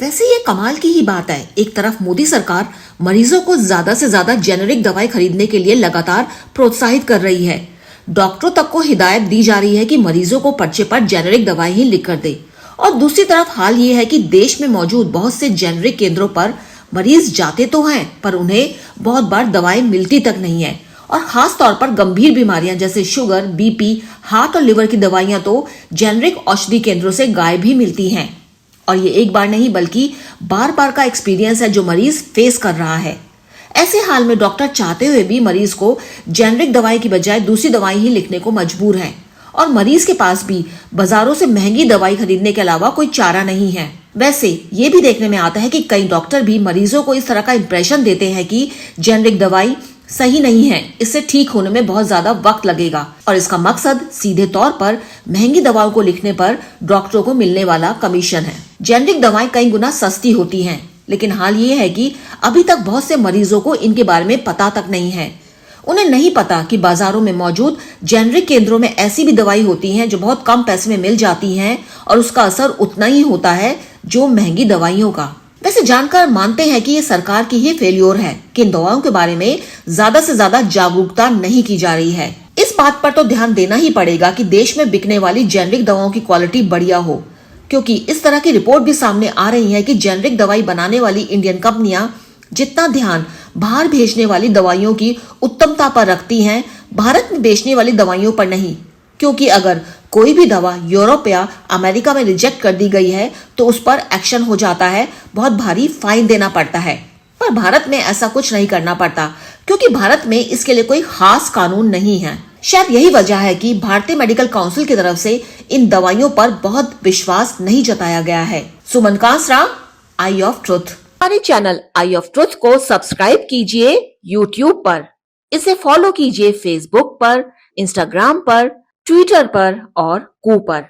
वैसे ये कमाल की ही बात है। एक तरफ मोदी सरकार मरीजों को ज्यादा से ज्यादा जेनेरिक दवाई खरीदने के लिए लगातार प्रोत्साहित कर रही है। डॉक्टरों तक को हिदायत दी जा रही है कि मरीजों को पर्चे पर जेनेरिक दवाई ही लिख कर दे। और दूसरी तरफ हाल ये है कि देश में मौजूद बहुत से जेनेरिक केंद्रों पर मरीज जाते तो हैं, पर उन्हें बहुत बार दवाएं मिलती तक नहीं है। और खास तौर पर गंभीर बीमारियां जैसे शुगर, बीपी, हार्ट और लिवर की दवाइयां तो जेनेरिक औषधि केंद्रों से गायब ही मिलती हैं। और ये एक बार नहीं बल्कि बार बार का एक्सपीरियंस है जो मरीज फेस कर रहा है। ऐसे हाल में डॉक्टर चाहते हुए भी मरीज को जेनेरिक दवाई की बजाय दूसरी दवाई ही लिखने को मजबूर हैं। और मरीज के पास भी बाजारों से महंगी दवाई खरीदने के अलावा कोई चारा नहीं है। वैसे ये भी देखने में आता है कि कई डॉक्टर भी मरीजों को इस तरह का इंप्रेशन देते हैं कि जेनेरिक दवाई सही नहीं है, इससे ठीक होने में बहुत ज्यादा वक्त लगेगा। और इसका मकसद सीधे तौर पर महंगी दवाओं को लिखने पर डॉक्टरों को मिलने वाला कमीशन है। जेनेरिक दवाएं कई गुना सस्ती होती हैं, लेकिन हाल ये है कि अभी तक बहुत से मरीजों को इनके बारे में पता तक नहीं है। उन्हें नहीं पता कि बाजारों में मौजूद जेनेरिक केंद्रों में ऐसी भी दवाई होती हैं जो बहुत कम पैसे में मिल जाती हैं और उसका असर उतना ही होता है जो महंगी दवाइयों का। वैसे जानकर मानते हैं कि ये सरकार की ही फेल्योर है कि इन दवाओं के बारे में ज्यादा से ज्यादा जागरूकता नहीं की जा रही है। इस बात पर तो ध्यान देना ही पड़ेगा कि देश में बिकने वाली जेनेरिक दवाओं की क्वालिटी बढ़िया हो, क्योंकि इस तरह की रिपोर्ट भी सामने आ रही है कि जेनेरिक दवाई बनाने वाली इंडियन कंपनियां जितना ध्यान बाहर भेजने वाली दवाइयों की उत्तमता पर रखती हैं, भारत में बेचने वाली दवाइयों पर नहीं। क्योंकि अगर कोई भी दवा यूरोप या अमेरिका में रिजेक्ट कर दी गई है तो उस पर एक्शन हो जाता है, बहुत भारी फाइन देना पड़ता है। पर भारत में ऐसा कुछ नहीं करना पड़ता, क्योंकि भारत में इसके लिए कोई खास कानून नहीं है। शायद यही वजह है कि भारतीय मेडिकल काउंसिल की तरफ से इन दवाइयों पर बहुत विश्वास नहीं जताया गया है। सुमन कांसरा, आई ऑफ ट्रुथ। हमारे चैनल आई ऑफ ट्रुथ को सब्सक्राइब कीजिए यूट्यूब पर, इसे फॉलो कीजिए फेसबुक पर, इंस्टाग्राम पर, ट्विटर पर और कू पर।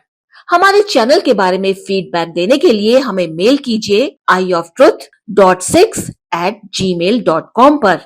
हमारे चैनल के बारे में फीडबैक देने के लिए हमें मेल कीजिए ioftruth.6@gmail.com पर।